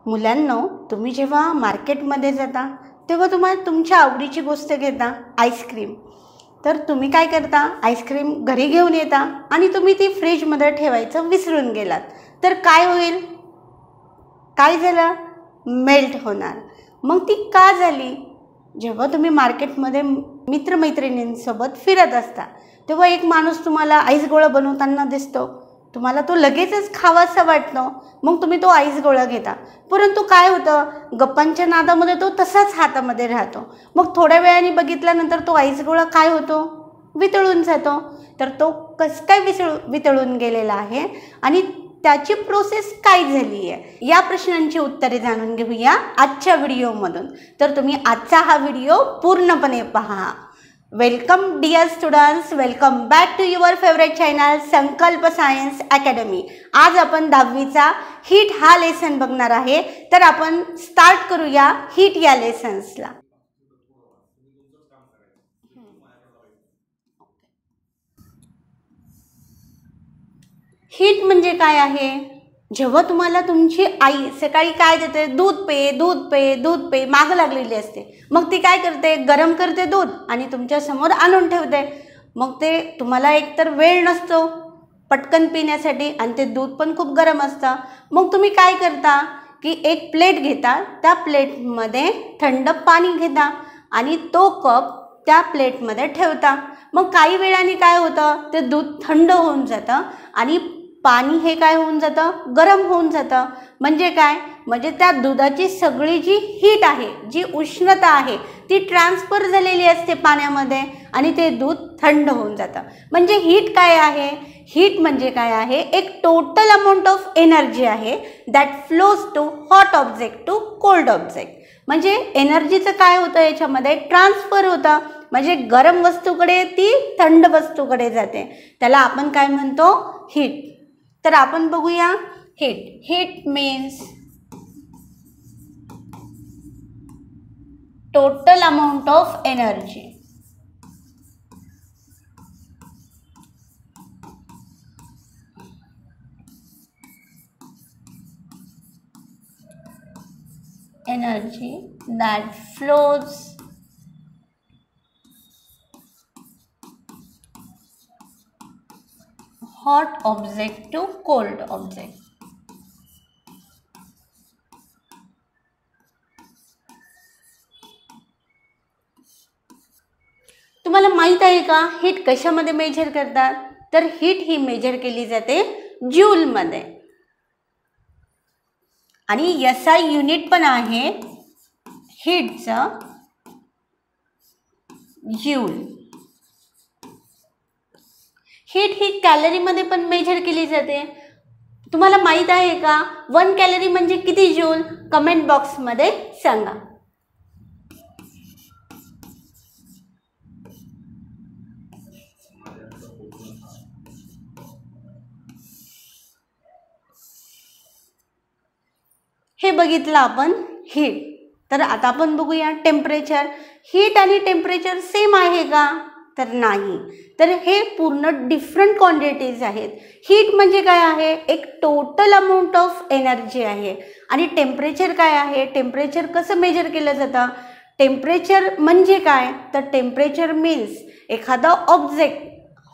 मुलांनो, तुम्ही जेव्हा मार्केटमध्ये जाता तेव्हा तुम्हाला तुमच्या आवडीची गोष्ट घेता, आईस्क्रीम. तर तुम्ही काय करता, आईस्क्रीम घरी घेऊन येता आणि तुम्ही ती फ्रीजमध्ये ठेवायचं विसरून गेलात. तर काय होईल, काय झालं, मेल्ट होणार. मग ती का झाली? जेव्हा तुम्ही मार्केटमध्ये मित्रमैत्रिणींसोबत फिरत असता तेव्हा एक माणूस तुम्हाला आईस गोळा बनवताना दिसतो, तुम्हाला तो लगेचच खावासा वाटतो, मग तुम्ही तो आईस गोळा घेता. परंतु काय होतं, गप्पांच्या नादामध्ये तो तसाच हातामध्ये राहतो. मग थोड्या वेळाने बघितल्यानंतर तो आईस गोळा काय होतो, वितळून जातो. तर तो कसं काय वितळून गेलेला आहे आणि त्याची प्रोसेस काय झाली आहे, या प्रश्नांची उत्तरे जाणून घेऊया आजच्या व्हिडिओमधून. तर तुम्ही आजचा हा व्हिडिओ पूर्णपणे पहा. Welcome dear students, welcome back to your favourite channel Sankalp science academy. आज आपण 10वीचा हीट हा लेसन बघणार आहे. तर आपण स्टार्ट करूया हीट या लेसन्सला. हीट म्हणजे काय आहे? जेव्हा तुम्हाला तुमची आई सकाळी काय देते, दूध पे दूध पे दूध पे मागं लागलेली असते, मग ती काय करते, गरम करते दूध आणि तुमच्या समोर आणून ठेवते. मग ते तुम्हाला एकतर वेळ नसतो पटकन पिण्यासाठी आणि ते दूध पण खूप गरम असतं. मग तुम्ही काय करता की एक प्लेट घेता, त्या प्लेटमध्ये थंड पाणी घेता आणि तो कप त्या प्लेटमध्ये ठेवता. मग काही वेळाने काय होतं, ते दूध थंड होऊन जातं आणि पाणी हे काय होऊन जातं, गरम होऊन जातं. म्हणजे काय, म्हणजे त्या दुधाची सगळी जी हीट आहे, जी उष्णता आहे, ती ट्रान्सफर झालेली असते पाण्यामध्ये आणि ते दूध थंड होऊन जातं. म्हणजे हीट काय आहे, हीट म्हणजे काय आहे, एक टोटल अमाऊंट ऑफ एनर्जी आहे that flows to hot object to cold object. म्हणजे एनर्जीचं काय होतं, याच्यामध्ये ट्रान्सफर होतं. म्हणजे गरम वस्तूकडे ती थंड वस्तूकडे जाते, त्याला आपण काय म्हणतो, हीट. तर आपण बघूया heat. Heat means total amount of energy. Energy that flows hot object to cold object. तुम्हाला माहित आहे का हीट कशामध्ये मेजर करतात? तर हीट ही मेजर केली जाते जूल मध्ये आणि SI युनिट पण आहे हीटचं, जूल. हीट ही कॅलरीमध्ये पण मेजर केली जाते. तुम्हाला माहित आहे का 1 कॅलरी म्हणजे किती जूल? कमेंट बॉक्समध्ये सांगा. हे बघितलं आपण हीट. तर आता आपण बघूया टेम्परेचर. हीट आणि टेम्परेचर सेम आहे का? तर नाही. तर हे पूर्ण डिफरंट क्वांटिटीज आहेत. हीट म्हणजे काय आहे, एक टोटल अमाऊंट ऑफ एनर्जी आहे. आणि टेम्परेचर काय आहे, टेम्परेचर कसं मेजर केलं जातं? टेम्परेचर म्हणजे काय, तर टेम्परेचर मीन्स एखादा ऑब्जेक्ट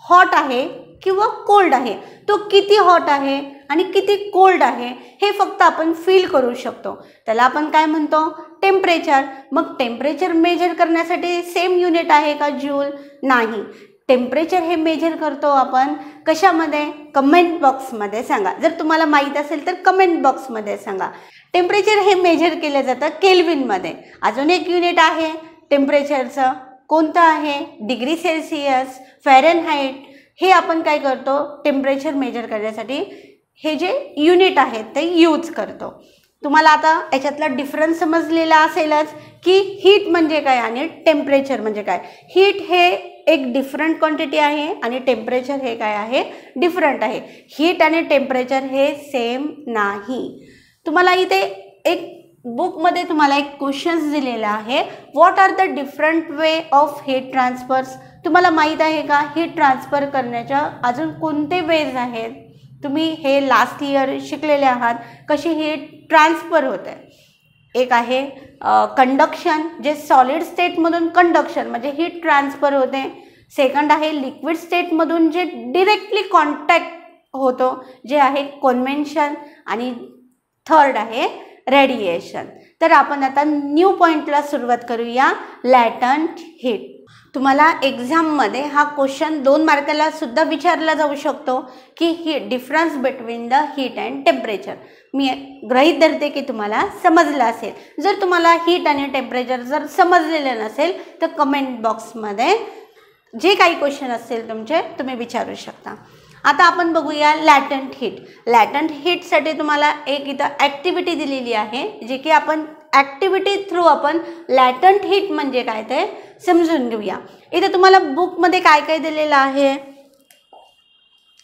हॉट आहे किंवा कोल्ड आहे, तो किती हॉट आहे आणि किती कोल्ड आहे हे फक्त आपण फील करू शकतो, त्याला आपण काय म्हणतो, टेम्परेचर. मग टेम्परेचर मेजर करण्यासाठी सेम युनिट आहे का जूल? नाही. टेम्परेचर हे मेजर करतो आपण कशामध्ये? कमेंट बॉक्समध्ये सांगा. जर तुम्हाला माहीत असेल तर कमेंट बॉक्समध्ये सांगा. टेम्परेचर हे मेजर केलं जातं केल्विनमध्ये. अजून एक युनिट आहे टेम्परेचरचं, कोणतं आहे? Degree Celsius, Fahrenheit. हे आपण काय करतो, टेम्परेचर मेजर करण्यासाठी हे जे युनिट आहेत ते यूज करतो. तुम्हाला आता याच्यातला डिफरन्स समजलेला असेलच की हीट म्हणजे काय आणि टेम्परेचर म्हणजे काय. हीट हे एक डिफरंट क्वांटिटी आहे आणि टेम्परेचर हे काय आहे, डिफरंट आहे. हीट आणि टेम्परेचर हे सेम नाही. तुम्हाला इथे एक बुकमध्ये तुम्हाला एक क्वेश्चन्स दिलेला आहे, what are the different way of heat transfers. तुम्हाला माहीत आहे का हीट ट्रान्सफर करण्याच्या अजून कोणते वेज आहेत? तुम्ही हे लास्ट इयर शिकलेले आहात कशी हीट ट्रान्सफर होते. एक आहे कंडक्शन, जे सॉलिड स्टेटमधून कंडक्शन म्हणजे हीट ट्रान्सफर होते. सेकंड आहे लिक्विड स्टेटमधून जे डिरेक्टली कॉन्टॅक्ट होतो जे आहे कन्व्हेन्शन. आणि थर्ड आहे रेडिएशन. तर आपण आता न्यू पॉईंटला सुरुवात करूया, लॅटंट हीट. तुम्हाला एक्झाममध्ये हा क्वेश्चन 2 मार्काला सुद्धा विचारला जाऊ शकतो की ही difference between the heat and temperature. मी गृहीत धरते की तुम्हाला समजलं असेल. जर तुम्हाला हीट आणि टेम्परेचर जर समजलेलं नसेल तर कमेंट बॉक्समध्ये जे काही क्वेश्चन असतील तुमचे तुम्ही विचारू शकता. आता आपण बघूया लॅटंट हीट. लॅटंट हीटसाठी तुम्हाला एक इथं ॲक्टिव्हिटी दिलेली आहे, जे की आपण ॲक्टिव्हिटी थ्रू आपण लॅटंट हीट म्हणजे काय ते समजून घेऊया. इथे तुम्हाला बुकमध्ये काय काय दिलेलं आहे,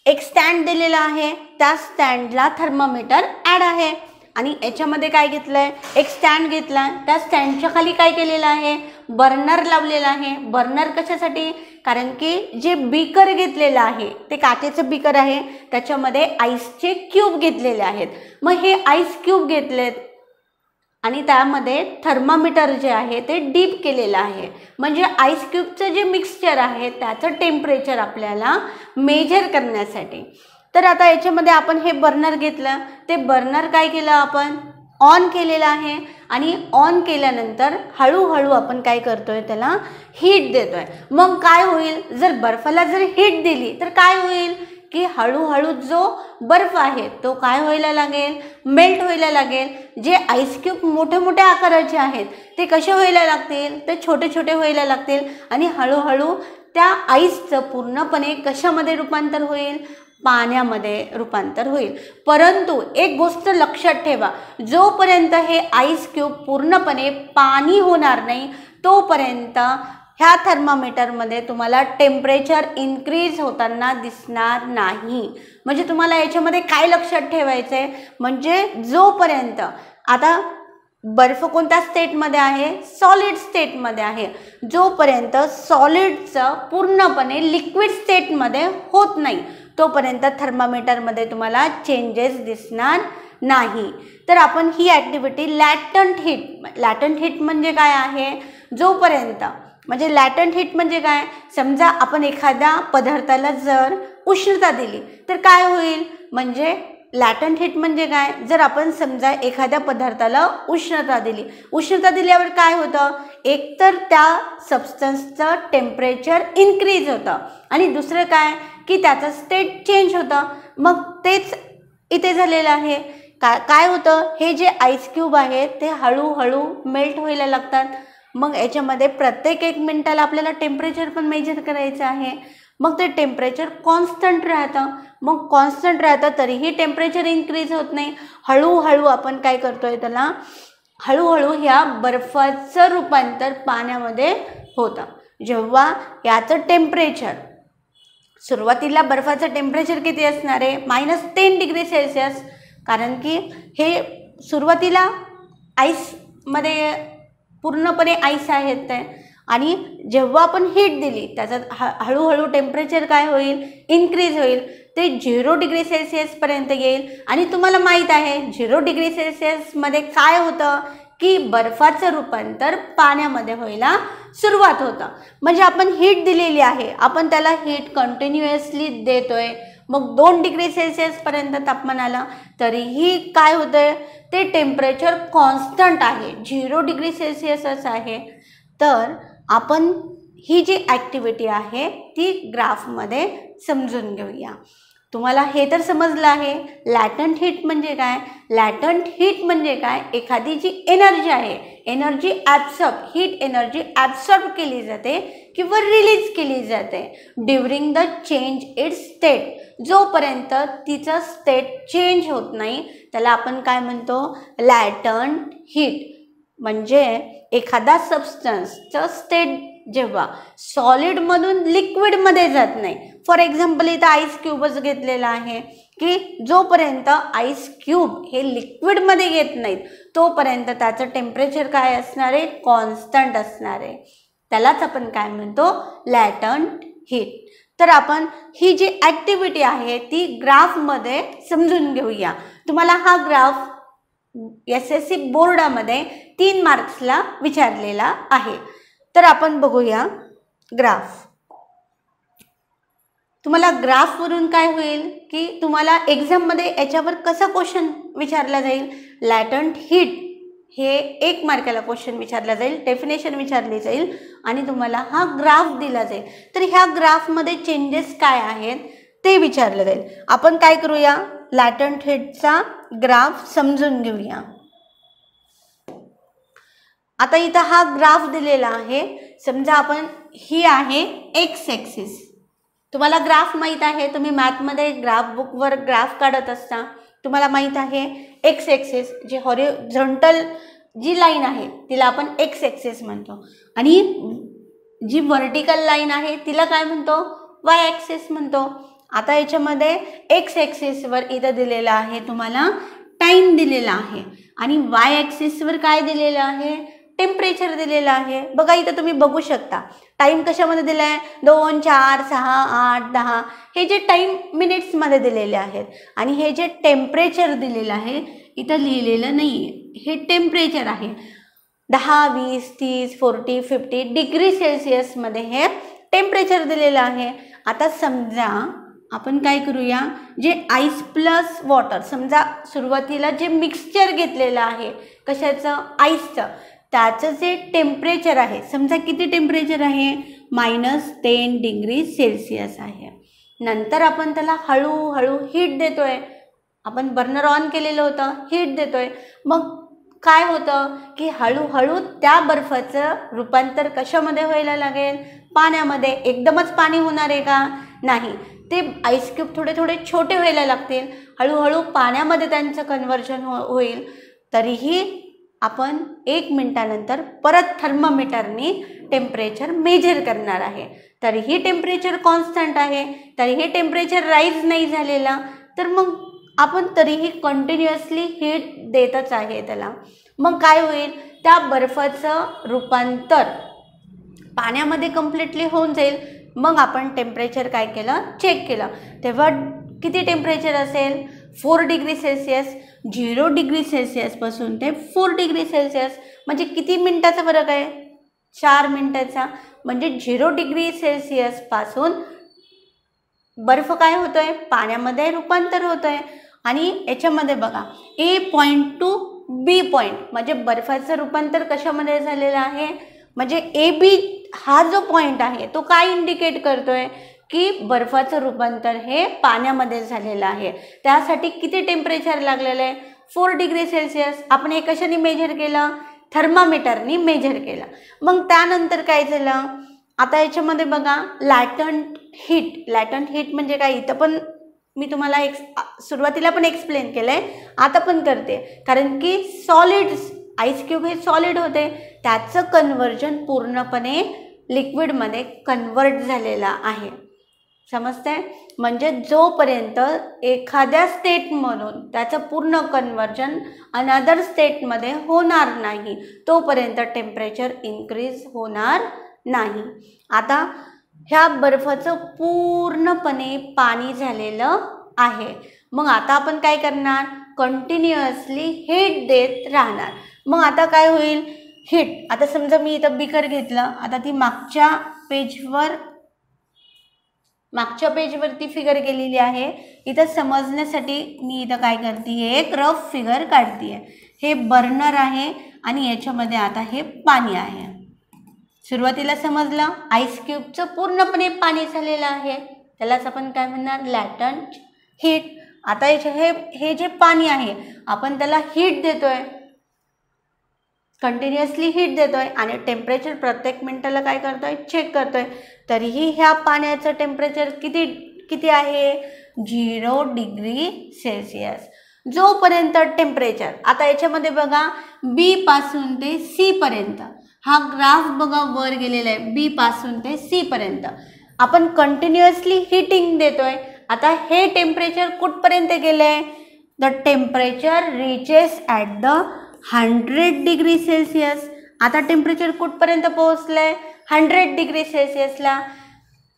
एक स्टँड दिलेला आहे, त्या स्टँडला थर्मामीटर ॲड आहे. आणि याच्यामध्ये काय घेतलं आहे, एक स्टँड घेतला, त्या स्टँडच्या खाली काय केलेलं आहे, बर्नर लावलेला आहे. बर्नर कशासाठी, कारण की जे बीकर घेतलेलं आहे ते काचेचं बीकर आहे, त्याच्यामध्ये आईसचे क्यूब घेतलेले आहेत. मग हे आईस क्यूब घेतलेत आणि त्यामध्ये थर्मामीटर जे आहे ते डीप केलेलं आहे. म्हणजे आईस क्यूबचं जे मिक्सचर आहे त्याचं टेम्परेचर आपल्याला मेजर करण्यासाठी. तर आता याच्यामध्ये आपण हे बर्नर घेतलं, ते बर्नर काय केलं आपण ऑन केलेलं आहे. आणि ऑन केल्यानंतर हळूहळू आपण काय करतोय, त्याला हीट देतोय. मग काय होईल, जर बर्फाला जर हीट दिली तर काय होईल की हळूहळू जो बर्फ आहे तो काय व्हायला लागेल, मेल्ट व्हायला लागेल. जे आईस क्यूब मोठे मोठे आकाराचे आहेत ते कसे व्हायला लागतील, ते छोटे छोटे व्हायला लागतील. आणि हळूहळू त्या आईसचं पूर्णपणे कशामध्ये रूपांतर होईल, पाण्यामध्ये रूपांतर होईल. परंतु एक गोष्ट लक्षात ठेवा, जोपर्यंत हे आईस क्यूब पूर्णपणे पाणी होणार नाही तोपर्यंत ह्या थर्मामीटरमध्ये तुम्हाला टेम्परेचर इन्क्रीज होताना दिसणार नाही. म्हणजे तुम्हाला याच्यामध्ये काय लक्षात ठेवायचं आहे, म्हणजे जोपर्यंत आता बर्फ कोणत्या स्टेटमध्ये आहे, सॉलिड स्टेटमध्ये आहे, जोपर्यंत सॉलिडचं पूर्णपणे लिक्विड स्टेटमध्ये होत नाही तोपर्यंत थर्मामीटरमध्ये तुम्हाला चेंजेस दिसणार नाही. तर आपण ही ॲक्टिव्हिटी लॅटंट हीट म्हणजे काय आहे, जोपर्यंत म्हणजे लॅटंट हीट म्हणजे काय, समजा आपण एखाद्या पदार्थाला जर उष्णता दिली तर काय होईल, म्हणजे लॅटंट हीट म्हणजे काय, जर आपण समजा एखाद्या पदार्थाला उष्णता दिल्यावर काय होतं, एकतर त्या सबस्टन्सचं टेम्परेचर इन्क्रीज होतं आणि दुसरं काय की त्याचं स्टेट चेंज होतं. मग तेच इथे झालेलं आहे. काय होतं, हे जे आईस क्यूब आहेत ते हळूहळू मेल्ट व्हायला लागतात. मग याच्यामध्ये प्रत्येक 1 मिनिटाला आपल्याला टेम्परेचर पण मेजर करायचं आहे. मग ते टेम्परेचर कॉन्स्टंट राहतं. तरीही टेम्परेचर इन्क्रीज होत नाही. हळूहळू आपण काय करतोय, त्याला हळूहळू ह्या बर्फाचं रूपांतर पाण्यामध्ये होतं. जेव्हा याचं टेम्परेचर सुरुवातीला बर्फाचं टेम्परेचर किती असणार आहे, -10 डिग्री सेल्सिअस, कारण की हे सुरुवातीला आईसमध्ये पूर्णपणे आईस आहेत ते. आणि जेव्हा आपण हीट दिली त्याचं हळूहळू टेम्परेचर काय होईल, इन्क्रीज होईल, ते 0 डिग्री सेल्सिअसपर्यंत येईल. आणि तुम्हाला माहीत आहे 0 डिग्री सेल्सिअसमध्ये काय होतं की बर्फाचं रूपांतर पाण्यामध्ये व्हायला सुरुवात होतं. म्हणजे आपण हीट दिलेली आहे, आपण त्याला हीट कंटिन्युअसली देतोय. मग 2 डिग्री सेल्सिअसपर्यंत तापमान आलं तरीही काय होतंय, ते टेम्परेचर कॉन्स्टंट आहे, 0 डिग्री सेल्सिअसच आहे. तर आपण ही जी ॲक्टिव्हिटी आहे ती ग्राफमध्ये समजून घेऊया. तुम्हाला हे तर समजलं आहे लॅटंट हीट म्हणजे काय. लॅटंट हीट म्हणजे काय, एखादी जी एनर्जी आहे, एनर्जी हीट एनर्जी ॲब्सॉर्ब केली जाते किंवा रिलीज केली जाते during the change it's state. जोपर्यंत तिचं स्टेट चेंज होत नाही त्याला आपण काय म्हणतो, लॅटंट हीट. म्हणजे एखादा सबस्टन्सचं स्टेट जेव्हा सॉलिडमधून लिक्विडमध्ये जात नाही, फॉर एक्झाम्पल इथं आईस क्यूबच घेतलेला आहे की जोपर्यंत आईस क्यूब हे लिक्विडमध्ये येत नाहीत तोपर्यंत त्याचं टेम्परेचर काय असणार आहे, कॉन्स्टंट असणार आहे. त्यालाच आपण काय म्हणतो, लॅटंट हीट. तर आपण ही जी ॲक्टिव्हिटी आहे ती ग्राफमध्ये समजून घेऊया. तुम्हाला हा ग्राफ SSC बोर्डामध्ये 3 मार्क्सला विचारलेला आहे. तर आपण बघूया ग्राफ. तुम्हाला ग्राफवरून काय होईल की तुम्हाला एक्झाममध्ये याच्यावर कसा क्वेश्चन विचारला जाईल. लॅटंट हीट हे 1 मार्काला क्वेश्चन विचारला जाईल, डेफिनेशन विचारली जाईल आणि तुम्हाला हा ग्राफ दिला जाईल. तर ह्या ग्राफमध्ये चेंजेस काय आहेत ते विचारलं जाईल. आपण काय करूया, लॅटंट हीटचा ग्राफ समजून घेऊया. आता इथं हा ग्राफ दिलेला आहे. समजा आपण ही आहे एक्स ॲक्सिस. तुम्हाला ग्राफ माहीत आहे, तुम्ही मॅथमध्ये ग्राफ बुकवर ग्राफ काढत असता. तुम्हाला माहीत आहे एक्स ॲक्सिस जी हॉरिझॉन्टल जी लाईन आहे तिला आपण एक्स ॲक्सिस म्हणतो आणि जी व्हर्टिकल लाईन आहे तिला काय म्हणतो, वाय ॲक्सिस म्हणतो. आता याच्यामध्ये एक्स ॲक्सिसवर इथं दिलेला आहे तुम्हाला टाईम दिलेला आहे आणि वाय ॲक्सिसवर काय दिलेलं आहे, टेम्परेचर दिलेलं आहे. बघा इथं तुम्ही बघू शकता टाईम कशामध्ये दिला आहे, 2, 4, 6, 8, 10 हे जे टाईम मिनिट्समध्ये दिलेले आहेत आणि हे जे टेम्परेचर दिलेलं आहे इथं लिहिलेलं नाही आहे, हे टेम्परेचर आहे. 10, 20, 30, 40, 50 डिग्री सेल्सिअसमध्ये हे टेम्परेचर दिलेलं आहे. आता समजा आपण काय करूया, जे आईस प्लस वॉटर, समजा सुरुवातीला जे मिक्सचर घेतलेलं आहे कशाचं, आईसचं, त्याचं जे टेम्परेचर आहे समजा किती टेम्परेचर आहे, -10 डिग्री सेल्सिअस आहे. नंतर आपण त्याला हळूहळू हीट देतोय. आपण बर्नर ऑन केलेलं होतं, हीट देतोय. मग काय होतं की हळूहळू त्या बर्फाचं रूपांतर कशामध्ये व्हायला लागेल, पाण्यामध्ये. एकदमच पाणी होणार आहे का, नाही. ते आईस क्यूब थोडे थोडे छोटे व्हायला लागतील, हळूहळू पाण्यामध्ये त्यांचं कन्व्हर्जन होईल. तरीही आपण 1 मिनिटानंतर परत थर्मामीटरने टेम्परेचर मेजर करणार आहे. तरीही टेम्परेचर कॉन्स्टंट आहे, तरीही टेम्परेचर राईज नाही झालेला, तर मग आपण तरीही कंटिन्युअसली हीट देतच आहे त्याला. मग काय होईल, त्या बर्फाचं रूपांतर पाण्यामध्ये कम्प्लिटली होऊन जाईल. मग आपण टेम्परेचर काय केलं, चेक केलं, तेव्हा किती टेम्परेचर असेल, 4 डिग्री सेल्सिअस. 0 डिग्री सेल्सिअसपासून ते 4 डिग्री सेल्सिअस म्हणजे किती मिनिटाचा फरक आहे, 4 मिनिटाचा. म्हणजे 0 डिग्री सेल्सिअसपासून बर्फ काय होतोय, पाण्यामध्ये रूपांतर होतोय. आणि याच्यामध्ये बघा A point two B point म्हणजे बर्फाचं रूपांतर कशामध्ये झालेलं आहे, म्हणजे AB हा जो पॉईंट आहे तो काय इंडिकेट करतोय की बर्फाचं रूपांतर हे पाण्यामध्ये झालेलं आहे. त्यासाठी किती टेम्परेचर लागलेलं आहे, 4 डिग्री सेल्सिअस. आपण हे कशाने मेजर केलं, थर्मामीटरनी मेजर केलं. मग त्यानंतर काय झालं, आता याच्यामध्ये बघा लॅटंट हीट. लॅटंट हीट म्हणजे काय, इथं पण मी तुम्हाला सुरुवातीला पण एक्सप्लेन केलं आहे, आता पण करते. कारण की सॉलिड्स, आईस क्यूब हे सॉलिड होते, त्याचं कन्व्हर्जन पूर्णपणे लिक्विडमध्ये कन्वर्ट झालेलं आहे. समजते. म्हणजे जोपर्यंत एखाद्या स्टेटमधून त्याचं पूर्ण कन्व्हर्जन अनदर स्टेटमध्ये होणार नाही तोपर्यंत टेम्परेचर इन्क्रीज होणार नाही. आता ह्या बर्फाचं पूर्णपणे पाणी झालेलं आहे. मग आता आपण काय करणार, कंटिन्युअसली हीट देत राहणार. मग आता काय होईल, हीट. आता समजा मी इथं बिकर घेतलं, आता ती मागच्या पेजवरती फिगर केलेली आहे. इथं समजण्यासाठी मी इथं काय करते, एक रफ फिगर काढते. हे बर्नर आहे आणि याच्यामध्ये आता हे पाणी आहे. सुरुवातीला समजलं आईस क्यूबचं पूर्णपणे पाणी झालेलं आहे, त्यालाच आपण काय म्हणणार, लॅटंट हीट. आता हे जे पाणी आहे आपण त्याला हीट देतोय, कंटिन्युअसली हीट देतोय आणि टेम्परेचर प्रत्येक मिनिटाला काय करतोय, चेक करतोय. तरीही ह्या पाण्याचं टेम्परेचर किती आहे, 0 डिग्री सेल्सिअस. जोपर्यंत टेम्परेचर, आता याच्यामध्ये बघा B पासून ते C पर्यंत हा ग्राफ बघा वर गेलेला आहे, B पासून ते C पर्यंत आपण कंटिन्युअसली हीटिंग देतोय. आता हे टेम्परेचर कुठपर्यंत गेले, the temperature reaches at the 100 degree Celsius. आता टेम्परेचर कुठपर्यंत पोहोचलंय, 100 डिग्री सेल्सिअसला.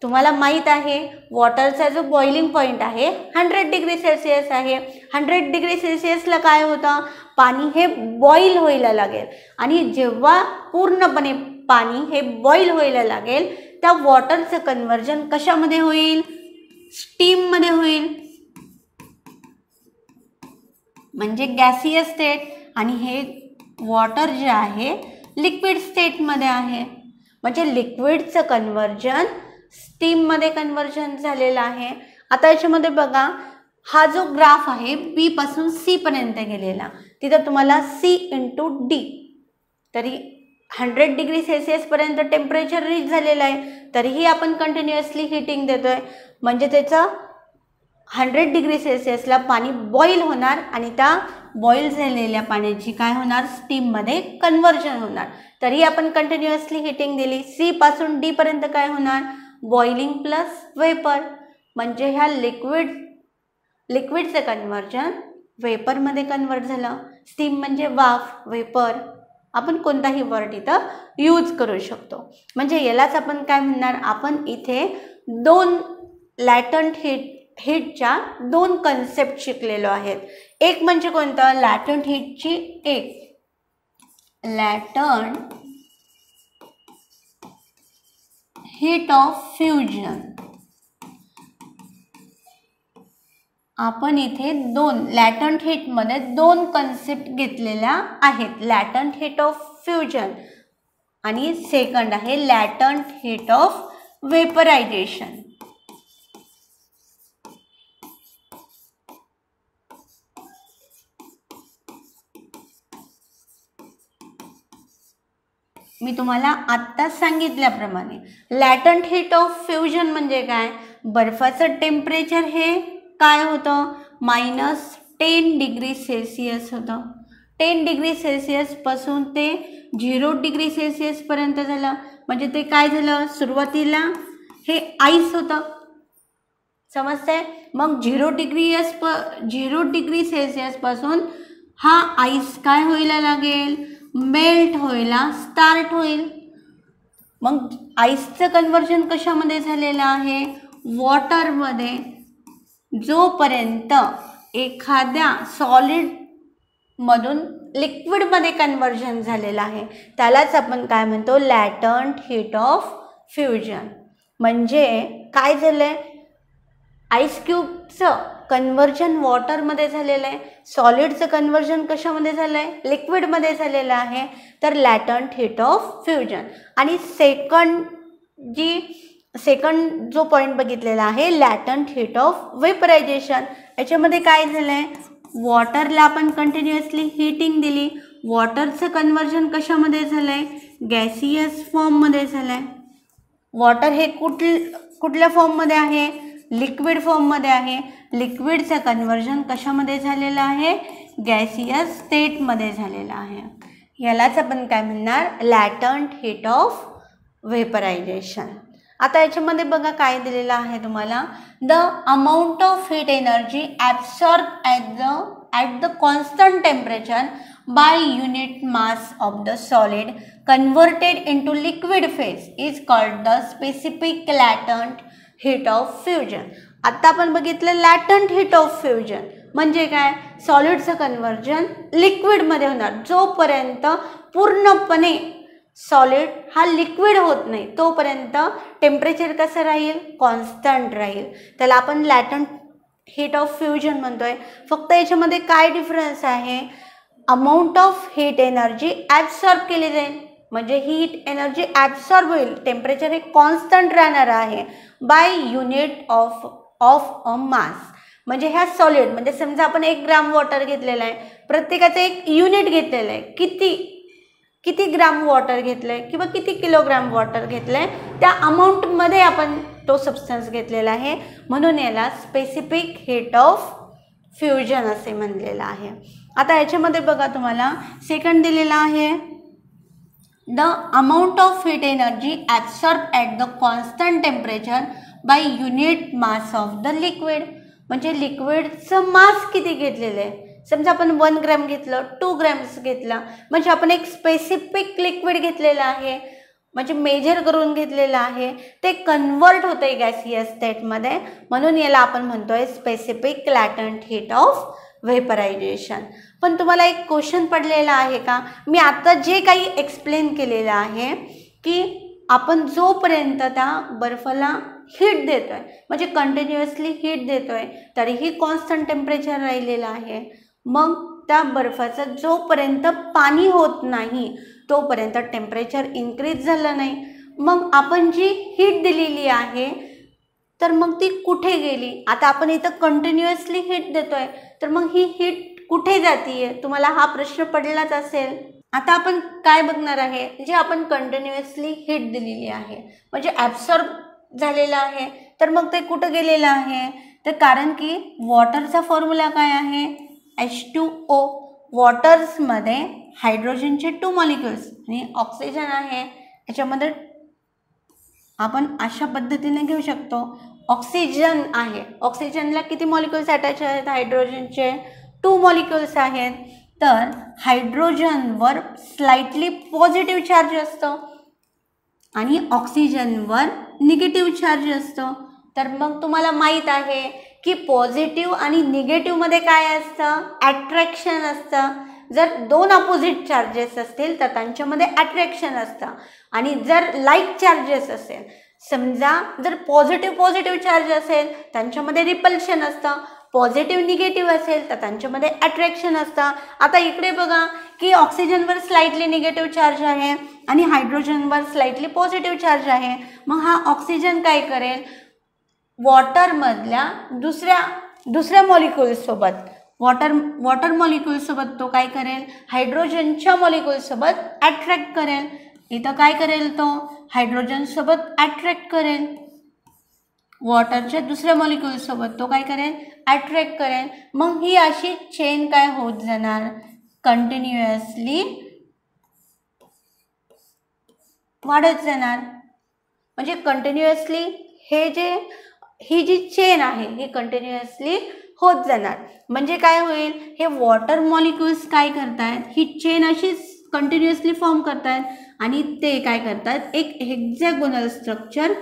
तुम्हाला माहीत आहे वॉटरचा जो बॉइलिंग पॉईंट आहे 100 डिग्री सेल्सिअस आहे. 100 डिग्री सेल्सिअसला काय होतं, पाणी हे बॉईल व्हायला लागेल आणि जेव्हा पूर्णपणे पाणी हे बॉईल व्हायला लागेल त्या वॉटरचं कन्व्हर्जन कशामध्ये होईल, स्टीममध्ये होईल, म्हणजे गॅसियस स्टेट. आणि हे वॉटर जे आहे लिक्विड स्टेटमध्ये आहे, म्हणजे लिक्विडचं कन्व्हर्जन स्टीममध्ये कन्व्हर्जन झालेलं आहे. आता याच्यामध्ये बघा हा जो ग्राफ आहे बी पासून सी पर्यंत गेलेला, तिथं तुम्हाला सी इंटू डी, तरी 100 डिग्री सेल्सिअस पर्यंत टेम्परेचर रीच झालेलं आहे, तरीही आपण कंटिन्युअसली हीटिंग देतोय, म्हणजे त्याचं 100 डिग्री सेल्सिअसला पाणी बॉईल होणार आणि त्या बॉईल झालेल्या पाण्याची काय होणार, स्टीममध्ये कन्व्हर्जन होणार. तरी आपण कंटिन्युअसली हीटिंग दिली. सी पासून डी पर्यंत काय होणार, बॉइलिंग प्लस वेपर, म्हणजे ह्या लिक्विडचं कन्व्हर्जन वेपरमध्ये कन्वर्ट झालं. स्टीम म्हणजे वाफ, वेपर, आपण कोणताही वर्ड इथं यूज करू शकतो. म्हणजे यालाच आपण काय म्हणणार, आपण इथे दोन लॅटंट हीटच्या दोन कन्सेप्ट शिकलेलो आहेत. एक म्हणजे कोणतं, लॅटंट हीटची एक लॅटंट हीट ऑफ फ्युजन. आपण इथे दोन लॅटंट हीटमध्ये दोन कन्सेप्ट घेतलेल्या आहेत, लॅटंट हीट ऑफ फ्युजन आणि सेकंड आहे लॅटंट हीट ऑफ वेपरायझेशन. मी तुम्हाला आत्ताच सांगितल्याप्रमाणे लॅटंट हीट ऑफ फ्युजन म्हणजे काय, बर्फाचं टेम्परेचर हे काय होतं, -10 डिग्री सेल्सिअस होतं. 10 डिग्री सेल्सिअसपासून ते 0 डिग्री सेल्सिअसपर्यंत झालं, म्हणजे ते काय झालं, सुरुवातीला हे आईस होतं, समजतंय. मग 0 डिग्री सेल्सिअसपासून हा आईस काय व्हायला लागेल, मेल्ट व्हायला स्टार्ट होईल. मग आईसचं कन्व्हर्जन कशामध्ये झालेलं आहे, वॉटरमध्ये. जोपर्यंत एखाद्या सॉलिडमधून लिक्विडमध्ये कन्व्हर्जन झालेलं आहे त्यालाच आपण काय म्हणतो, लॅटंट हीट ऑफ फ्युजन. म्हणजे काय झालं आहे, आईस क्यूबचं कन्व्हर्जन वॉटरमध्ये झालेलं आहे, सॉलिडचं कन्व्हर्जन कशामध्ये झालं आहे, लिक्विडमध्ये झालेलं आहे, तर लॅटंट हीट ऑफ फ्युजन. आणि सेकंड जो पॉईंट बघितलेला आहे लॅटंट हीट ऑफ वेपरायझेशन. याच्यामध्ये काय झालं आहे, वॉटरला आपण कंटिन्युअसली हीटिंग दिली, वॉटरचं कन्व्हर्जन कशामध्ये झालं आहे, गॅसियस फॉर्ममध्ये झालं आहे. वॉटर हे कुठल्या फॉर्ममध्ये आहे, लिक्विड फॉर्ममध्ये आहे. लिक्विडचं कन्व्हर्जन कशामध्ये झालेलं आहे, गॅसियस स्टेटमध्ये झालेलं आहे. यालाच आपण काय म्हणणार, लॅटंट हीट ऑफ वेपरायझेशन. आता याच्यामध्ये बघा काय दिलेलं आहे तुम्हाला, the amount of heat energy absorb at the constant temperature by unit mass of the solid converted into liquid phase is called the specific latent heat of fusion. आता आपण बघितलं लॅटंट हीट ऑफ फ्युजन म्हणजे काय, सॉलिडचं conversion लिक्विडमध्ये होणार. जोपर्यंत पूर्णपणे solid हा liquid होत नाही तोपर्यंत टेम्परेचर कसं राहील, कॉन्स्टंट राहील. त्याला आपण लॅटंट हीट ऑफ फ्युजन म्हणतोय. फक्त याच्यामध्ये काय डिफरन्स आहे, amount of heat energy absorb केली जाईल, म्हणजे हीट एनर्जी ॲब्सॉर्ब होईल, टेम्परेचर हे कॉन्स्टंट राहणार आहे बाय युनिट ऑफ अ मास. म्हणजे ह्या सॉलिड म्हणजे समजा आपण 1 ग्राम वॉटर घेतलेलं आहे, प्रत्येकाचं एक युनिट घेतलेलं आहे, किती ग्राम वॉटर घेतलं आहे किंवा किती किलोग्राम वॉटर घेतलं आहे त्या अमाऊंटमध्ये आपण तो सबस्टन्स घेतलेला आहे, म्हणून याला स्पेसिफिक हीट ऑफ फ्युजन असे म्हणलेलं आहे. आता याच्यामध्ये बघा तुम्हाला सेकंड दिलेला आहे, the amount of heat energy absorb at the constant temperature by unit mass of the liquid. म्हणजे लिक्विडचं मास किती घेतलेलं आहे, समजा आपण 1 ग्रॅम घेतलं, 2 ग्रॅम्स घेतला, म्हणजे आपण एक स्पेसिफिक लिक्विड घेतलेलं आहे. म्हणजे मेजर करून घेतलेलं आहे ते कन्वर्ट होते गॅसियस स्टेटमध्ये, म्हणून याला आपण म्हणतोय स्पेसिफिक लॅटंट हीट ऑफ व्हेपरायझेशन. पण तुम्हाला एक क्वेश्चन पडलेला आहे का, मी आता जे काही एक्सप्लेन केलेलं आहे की आपण जोपर्यंत त्या बर्फाला हीट देतोय म्हणजे कंटिन्युअसली हीट देतोय तरीही कॉन्स्टंट टेम्परेचर राहिलेलं आहे. मग त्या बर्फाचं जोपर्यंत पाणी होत नाही तोपर्यंत टेम्परेचर इन्क्रीज झालं नाही. मग आपण जी हीट दिलेली आहे तर मग ती कुठे गेली. आता आपण इथं कंटिन्युअसली हीट देतोय तर मग ही हीट कुठे जातीये, तुम्हाला हा प्रश्न पडलाच असेल. आता आपण काय बघणार आहे, जे आपण कंटिन्युअसली हीट दिलेली आहे म्हणजे ॲब्सॉर्ब झालेलं आहे तर मग ते कुठं गेलेलं आहे, तर कारण की वॉटरचा फॉर्म्युला काय आहे H2O. वॉटर्समध्ये हायड्रोजनचे 2 मॉलिक्युल्स आणि ऑक्सिजन आहे. याच्यामध्ये आपण अशा पद्धतीने घेऊ शकतो, ऑक्सिजन आहे, ऑक्सिजनला किती मॉलिक्युल्स अटॅच आहेत, हायड्रोजनचे 2 मॉलिक्युल्स आहेत. तर हायड्रोजनवर स्लाइटली पॉझिटिव्ह चार्ज असतं आणि ऑक्सिजनवर निगेटिव्ह चार्ज असतं. तर मग तुम्हाला माहीत आहे की पॉझिटिव्ह आणि निगेटिव्हमध्ये काय असतं, अट्रॅक्शन असतं. जर 2 अपोजिट चार्जेस असतील तर त्यांच्यामध्ये अट्रॅक्शन असतं आणि जर लाईक चार्जेस असेल, समजा जर पॉझिटिव्ह चार्ज असेल त्यांच्यामध्ये रिपल्शन असतं, पॉझिटिव्ह निगेटिव्ह असेल तर त्यांच्यामध्ये अट्रॅक्शन असतं. आता इकडे बघा की ऑक्सिजनवर स्लाइटली निगेटिव्ह चार्ज आहे आणि हायड्रोजनवर स्लाइटली पॉझिटिव्ह चार्ज आहे. मग हा ऑक्सिजन काय करेल, वॉटरमधल्या दुसऱ्या मॉलिक्युल्ससोबत वॉटर मॉलिक्युल्ससोबत तो काय करेल, हायड्रोजनच्या मॉलिक्युल्ससोबत अट्रॅक्ट करेल. इथं काय करेल, तो हायड्रोजनसोबत अट्रॅक्ट करेल, वॉटरच्या दुसऱ्या मॉलिक्युल्ससोबत तो काय करेल, अट्रॅक्ट करेल. मग ही अशी चेन काय होत जाणार, कंटिन्युअसली वाढत जाणार. म्हणजे कंटिन्युअसली ही जी चेन आहे ही कंटिन्युअसली होत जाणार. म्हणजे काय होईल, हे वॉटर मॉलिक्युल्स काय करतायत, ही चेन अशीच कंटिन्युअसली फॉर्म करतायत आणि ते काय करतात, एक हेक्झॅगोनल स्ट्रक्चर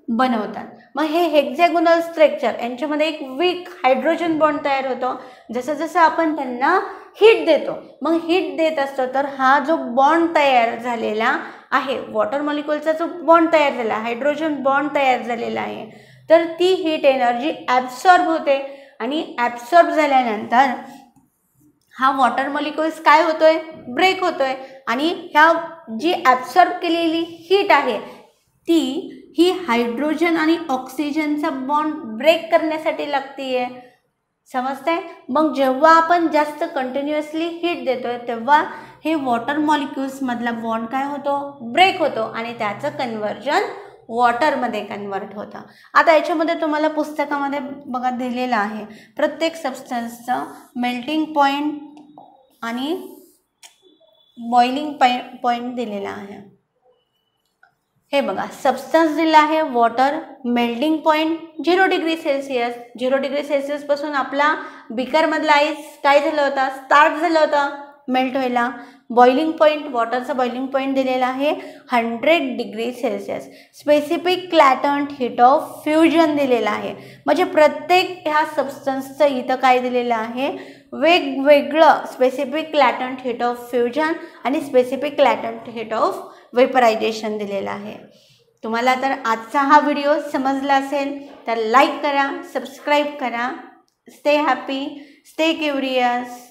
बनवतात. मग हे हेक्झॅगोनल स्ट्रक्चर यांच्यामध्ये एक वीक हायड्रोजन बॉन्ड तयार होतो. जसं जसं आपण त्यांना हीट देतो, मग हीट देत असतो तर हा जो बॉन्ड तयार झालेला आहे, वॉटर मॉलिक्युलचा जो बॉन्ड तयार झाला, हायड्रोजन बॉन्ड तयार झालेला आहे, तर ती हीट एनर्जी ॲब्सॉर्ब होते आणि ॲब्सॉर्ब झाल्यानंतर हा वॉटर मॉलिक्युल्स काय होतोय, ब्रेक होतोय आणि ह्या जी ॲब्सॉर्ब केलेली हीट आहे ही हायड्रोजन आणि ऑक्सिजनचा बॉन्ड ब्रेक करण्यासाठी लागतीये. समजतंय. मग जेव्हा आपण जास्त कंटिन्युअसली हीट देतोय तेव्हा हे वॉटर मॉलिक्युल्स मधला बॉन्ड काय होतो, ब्रेक होतो आणि त्याचं कन्व्हर्जन वॉटरमध्ये कन्वर्ट होतं. आता याच्यामध्ये तुम्हाला पुस्तकामध्ये बघा दिलेलं आहे प्रत्येक सबस्टन्सचं मेल्टिंग पॉईंट आणि बॉइलिंग पॉईंट दिलेला आहे. हे बघा, सबस्टन्स दिला आहे water, melting point 0 degree Celsius. 0 degree Celsius पासून आपला बीकरमधला आईस काय झालं होता, स्टार्ट झालं होतं मेल्ट व्हायला. बॉइलिंग पॉईंट, वॉटरचा बॉइलिंग पॉईंट दिलेला आहे 100 degree Celsius. Specific latent heat of fusion दिलेला आहे. म्हणजे प्रत्येक ह्या सबस्टन्सचं इथं काय दिलेलं आहे, वेगवेगळं specific latent heat of fusion आणि specific latent heat of vaporization दिलेला आहे. तुम्हाला तर आजचा हा व्हिडिओ समजला असेल तर लाईक करा, सबस्क्राईब करा. Stay happy, stay curious.